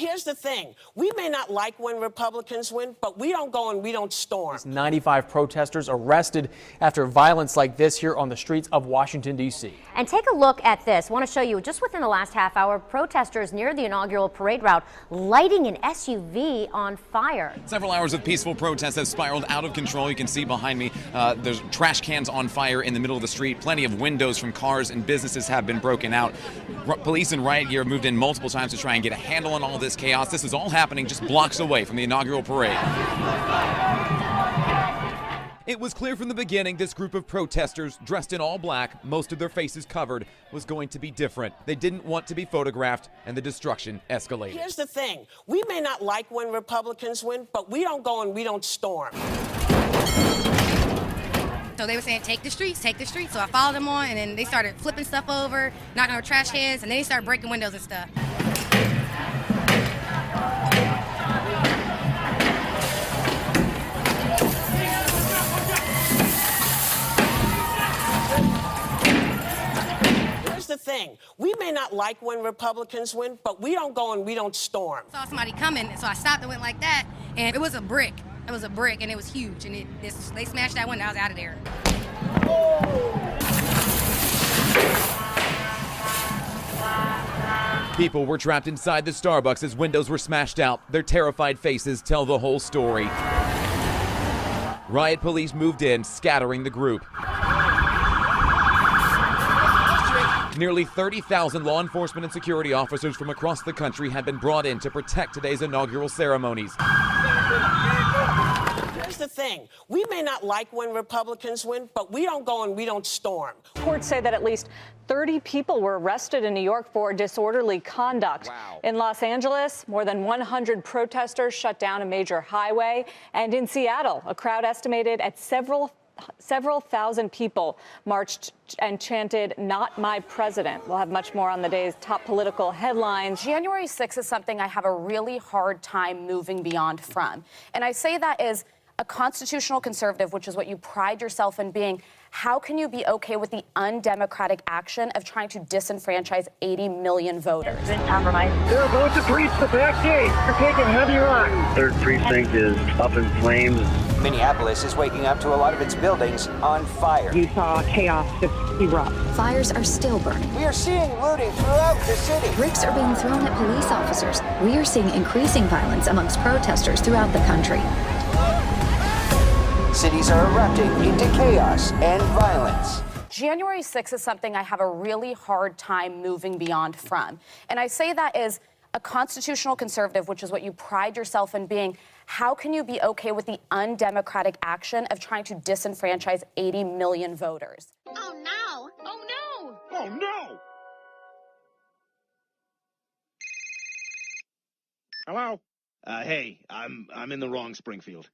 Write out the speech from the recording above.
Here's the thing. We may not like when Republicans win, but we don't go and we don't storm. 95 protesters arrested after violence like this here on the streets of Washington, D.C. And take a look at this. I want to show you just within the last half hour, protesters near the inaugural parade route lighting an SUV on fire. Several hours of peaceful protests have spiraled out of control. You can see behind me there's trash cans on fire in the middle of the street. Plenty of windows from cars and businesses have been broken out. Police in riot gear moved in multiple times to try and get a handle on all this chaos. This is all happening just blocks away from the inaugural parade. It was clear from the beginning this group of protesters, dressed in all black, most of their faces covered, was going to be different. They didn't want to be photographed, and the destruction escalated. Here's the thing. We may not like when Republicans win, but we don't go and we don't storm. So they were saying, take the streets, take the streets. So I followed them on, and then they started flipping stuff over, knocking over trash cans, and then they started breaking windows and stuff. The thing. We may not like when Republicans win, but we don't go and we don't storm. I saw somebody coming, so I stopped and went like that, and it was a brick. It was a brick, and it was huge, and they smashed that window. I was out of there. People were trapped inside the Starbucks as windows were smashed out. Their terrified faces tell the whole story. Riot police moved in, scattering the group. Nearly 30,000 law enforcement and security officers from across the country have been brought in to protect today's inaugural ceremonies. Here's the thing. We may not like when Republicans win, but we don't go and we don't storm. Reports say that at least 30 people were arrested in New York for disorderly conduct. Wow. In Los Angeles, more than 100 protesters shut down a major highway. And in Seattle, a crowd estimated at several thousand people marched and chanted, "Not my president." We'll have much more on the day's top political headlines. January 6th is something I have a really hard time moving beyond from. And I say that as a constitutional conservative, which is what you pride yourself in being. How can you be okay with the undemocratic action of trying to disenfranchise 80 million voters? They're about to breach the back gate. You're taking heavy rock. Third precinct is up in flames. Minneapolis is waking up to a lot of its buildings on fire. You saw chaos just erupt. Fires are still burning. We are seeing looting throughout the city. Bricks are being thrown at police officers. We are seeing increasing violence amongst protesters throughout the country. Cities are erupting into chaos and violence. January 6th is something I have a really hard time moving beyond from. And I say that as a constitutional conservative, which is what you pride yourself in being. How can you be okay with the undemocratic action of trying to disenfranchise 80 million voters? Oh, no. Oh, no. Oh, no. Hello? Hey, I'm in the wrong Springfield.